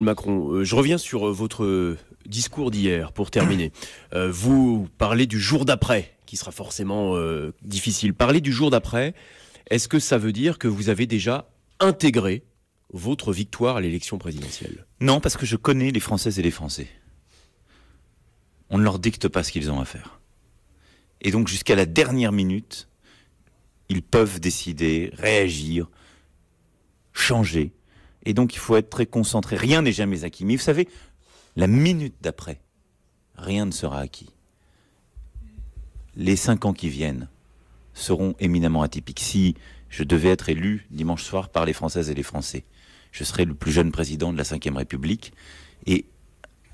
Macron, je reviens sur votre discours d'hier pour terminer. Vous parlez du jour d'après, qui sera forcément difficile. Parler du jour d'après, est-ce que ça veut dire que vous avez déjà intégré votre victoire à l'élection présidentielle? Non, parce que je connais les Françaises et les Français. On ne leur dicte pas ce qu'ils ont à faire. Et donc jusqu'à la dernière minute, ils peuvent décider, réagir, changer. Et donc il faut être très concentré. Rien n'est jamais acquis. Mais vous savez, la minute d'après, rien ne sera acquis. Les 5 ans qui viennent seront éminemment atypiques. Si je devais être élu dimanche soir par les Françaises et les Français, je serais le plus jeune président de la Ve République et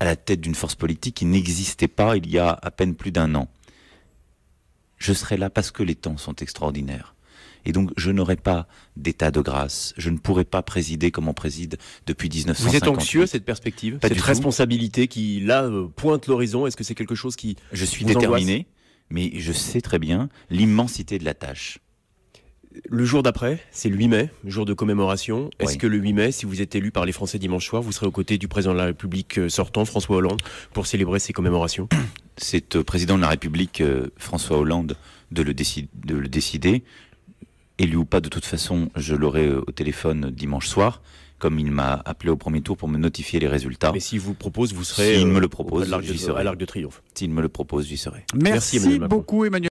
à la tête d'une force politique qui n'existait pas il y a à peine plus d'1 an. Je serai là parce que les temps sont extraordinaires. Et donc, je n'aurai pas d'état de grâce. Je ne pourrai pas présider comme on préside depuis 1958. Vous êtes anxieux à cette perspective, cette responsabilité qui, là, pointe l'horizon? Est-ce que c'est quelque chose qui Je suis vous déterminé, angoisse? mais je sais très bien l'immensité de la tâche. Le jour d'après, c'est le 8 mai, jour de commémoration. Est-ce Oui. que le 8 mai, si vous êtes élu par les Français dimanche soir, vous serez aux côtés du président de la République sortant, François Hollande, pour célébrer ces commémorations? C'est au président de la République, François Hollande, de le décider. Élu ou pas, de toute façon, je l'aurai au téléphone dimanche soir, comme il m'a appelé au premier tour pour me notifier les résultats. Mais s'il vous propose, vous serez S'il me le propose, à j'y serai. l'Arc de Triomphe. S'il me le propose, j'y serai. Merci, Emmanuel Macron. beaucoup, Emmanuel.